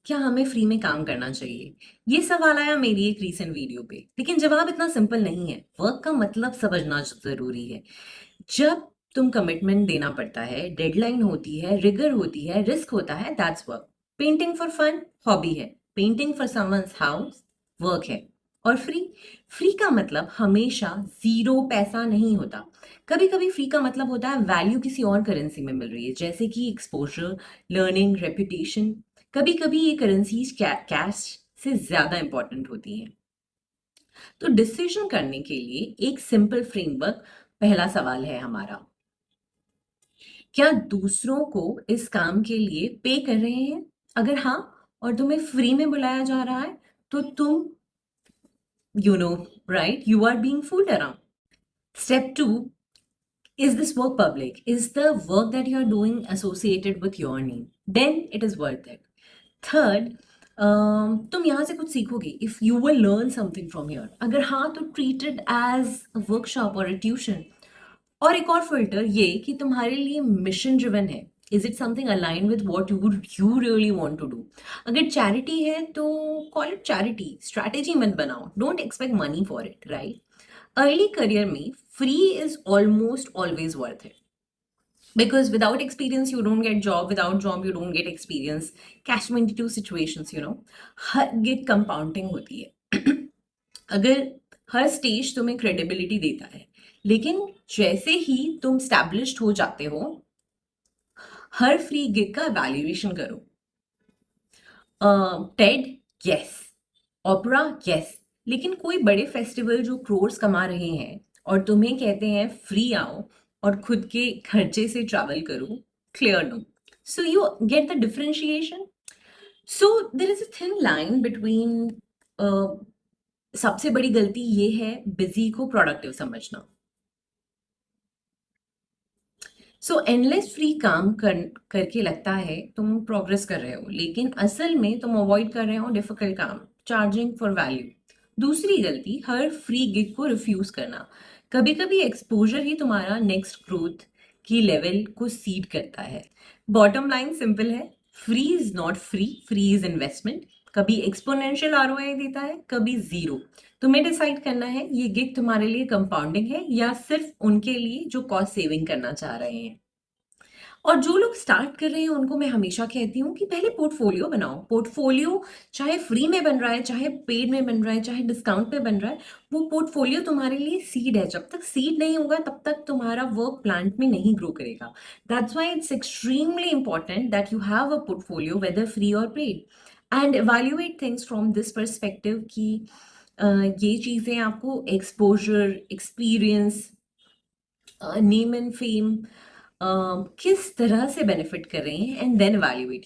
क्या हमें फ्री में काम करना चाहिए? ये सवाल आया मेरी एक रीसेंट वीडियो पे, लेकिन जवाब इतना सिंपल नहीं है। वर्क का मतलब समझना ज़रूरी है। जब तुम कमिटमेंट देना पड़ता है, डेडलाइन होती है, रिगर होती है, रिस्क होता है, that's work. Painting for fun hobby है, painting for someone's house work है। और फ्री, फ्री का मतलब हमेशा ज़ीरो पैसा नहीं होता। कभी-कभी फ्री का मतलब होता है वैल्यू किसी और करेंसी में मिल रही है, जैसे कि एक्सपोज़र, लर्निंग, रेपुटेशन। कभी-कभी ये करेंसीज़ कैश से ज़्यादा इम्पोर्टेंट होती हैं। तो डिसीजन करने के लिए एक सिंपल फ्रेमवर्क पहला सवाल है हमारा, क्या दूसरों को इस काम के लिए पे कर रहे हैं? अगर हाँ, और तुम्हें फ्री में बुलाया जा रहा है, तो तुम right, you are being fooled around. Step 2, is this work public? Is the work that you're doing associated with your name? Then it is worth it. Third, तुम यहाँ से कुछ सीखोगे if you will learn something from here. अगर हाँ, तो treat it as a workshop और a tuition. और एक और फिल्टर ये कि तुम्हारे लिए मिशन ड्रिवन है। Is it something align with what you really want to do? अगर चैरिटी है तो कॉल इट चैरिटी, स्ट्रैटेजी मत बनाओ, don't expect money for it, right? Early career में free is almost always worth it, because without experience you don't get job, without job you don't get experience, catch 22 situations, her gig compounding होती है। अगर हर stage तुम्हें credibility देता है, लेकिन जैसे ही तुम स्टैब्लिश्ड हो जाते हो, हर फ्री गिग का वैल्यूएशन करो। TED, yes. Oprah, yes. लेकिन कोई बड़े फेस्टिवल जो क्रोर्स कमा रहे हैं और तुम्हें कहते हैं फ्री आओ और खुद के खर्चे से ट्रैवल करो, clear no. So you get the differentiation. So there is a thin line between, सबसे बड़ी गलती ये है बिजी को प्रोडक्टिव समझना। सो एंडलेस फ्री काम करके लगता है तुम प्रोग्रेस कर रहे हो, लेकिन असल में तुम अवॉइड कर रहे हो डिफिकल्ट काम, चार्जिंग फॉर वैल्यू। दूसरी गलती, हर फ्री गिग को रिफ्यूज करना। कभी कभी एक्सपोजर ही तुम्हारा नेक्स्ट ग्रोथ की लेवल को सीड करता है। बॉटम लाइन सिंपल है, free is not free, free is investment. कभी एक्सपोनेंशियल आरओआई देता है, कभी जीरो। तुम्हें डिसाइड करना है ये गिग तुम्हारे लिए कंपाउंडिंग है या सिर्फ उनके लिए जो कॉस्ट सेविंग करना चाह रहे हैं। और जो लोग स्टार्ट कर रहे हैं उनको मैं हमेशा कहती हूँ कि पहले पोर्टफोलियो बनाओ। पोर्टफोलियो चाहे फ्री में बन रहा है, चाहे पेड में बन रहा है, चाहे डिस्काउंट पे बन रहा है, वो पोर्टफोलियो तुम्हारे लिए सीड है। जब तक सीड नहीं होगा तब तक तुम्हारा वर्क प्लांट में नहीं ग्रो करेगा। That's why it's extremely important that you have a portfolio whether free or paid, and evaluate things from this perspective कि ये चीज़ें आपको exposure, experience, name and fame किस तरह से बेनिफिट कर रही हैं, एंड देन evaluate।